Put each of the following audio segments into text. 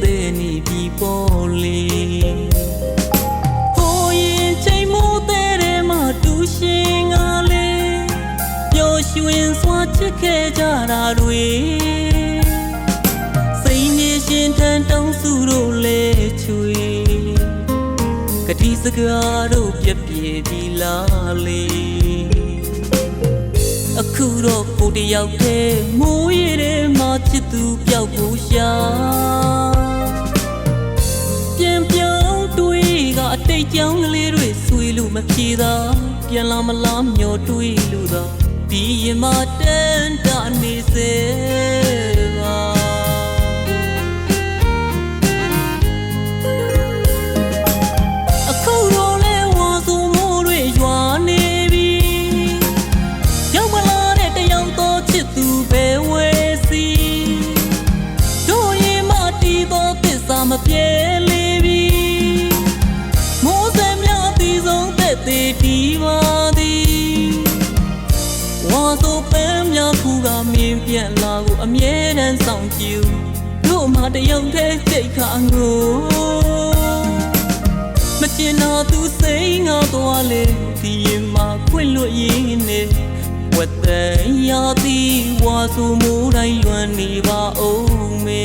တဲ့နေပြီပေါ်လေဟိုရင်ချိန်မိုးတဲ့မှာတူရှင်ကလေပျော်ရွှင်စွာချစ်ခဲ့ကြတာတွေစိတ်နေရှင်ထန်တောင်းစုတို့လေချွေကတိစကားတို့ပြပြေပြီလားလေအခုတော့ကိုတယောက်တည်းမိုးရတဲ့မှာချစ်သူပျောက်ဖို့ရှာပြန်ပြောင်းတွေးကအတိတ်ကြောင်းကလေးတွေဆွေးလို့မဖြေသာပြန်လာမလားမျောတွေးလို့သာဒီရင်မတန်တာနေစေပါအခုတော့လဲဝါဆိုမိုးတွေရွာနေပြီရောက်မလာတဲ့တယောက်တော့ချစ်သူပဲဝဲစီတို့ရင်မတီးတော့သစ္စာမပြေလေပြီမိုးစံမြတီးဆုံးတဲ့တီးပါသည်ဝါဆိုပန်းများခုကမြင်ပြန်လာကိုအမြဲတမ်းဆောင်ကြည့်တို့မှတယောက်တည်းစိတ်ခါငိုမချင်တော့သူစိတ်ငါသွားလေဒီရင်မှာခွင့်လွတ်ရင်းနေဝတ်တဲ့ရာသီဝါဆိုမိုးတိုင်းလွန်နေပါအောင်မေ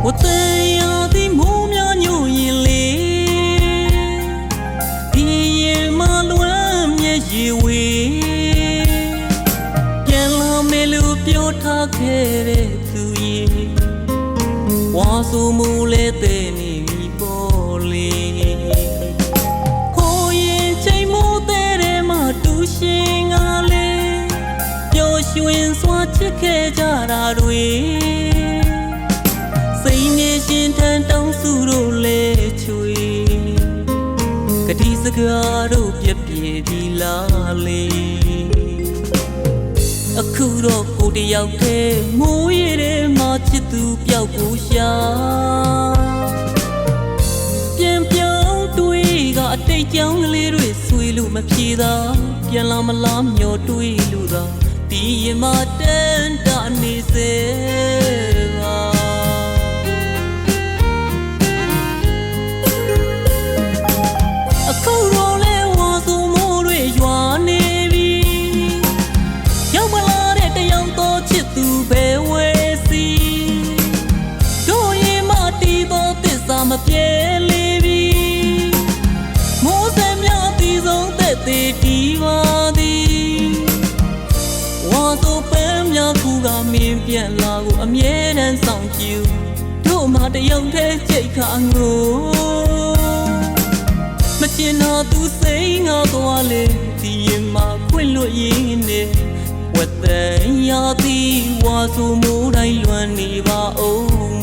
ဝတ်တဲ့ရာသီမိုးများညို့ရင်လေဒီရင်မလွမ်းမျက်ရည်ဝေပြန်လာမယ်လို့ပြောထားခဲ့တဲ့သူရဲ့ဝါဆိုမှုလဲတဲ့နေပြီပေါ်လေဟိုရင်ချိန်မိုးတဲ့မှာတူရှင်ကလေပျော်ရွှင်စွာချစ်ခဲ့ကြတာတွေစိတ်နေရှင်ထန်တောင်းစုတို့လေချွေကတိစကားတို့ပြပြေပြီလားလေအခုတော့ကိုတယောက်တည်းမိုးရတဲ့မှာချစ်သူပျောက်ဖို့ရှာပြန်ပြောင်းတွေးကအတိတ်ကြောင်းကလေးတွေဆွေးလို့မဖြေသာပြန်လာမလားမျောတွေးလို့သာဒီရင်မတန်တာနေစေပါအခုတော့လဲဝါဆိုမိုးတွေရွာနေပြီရောက်မလာတဲ့တယောက်တော့ချစ်သူပဲဝဲစီတို့ရင်မတီးတော့သစ္စာမပြေလေပြီမိုးစံမြတီးဆုံးတဲ့တီးပါသည်ဝါဆိုပန်းများခုကမြင်ပြန်လာကိုအမြဲတမ်းဆောင်ကြည့်တို့မှတယောက်တည်းစိတ်ခါငိုမချင်တော့သူစိတ်ငါသွားလေဒီရင်မှာခွင့်လွတ်ရင်းနေဝတ်တဲ့ရာသီဝါဆိုမိုးတိုင်းလွန်နေပါအောင်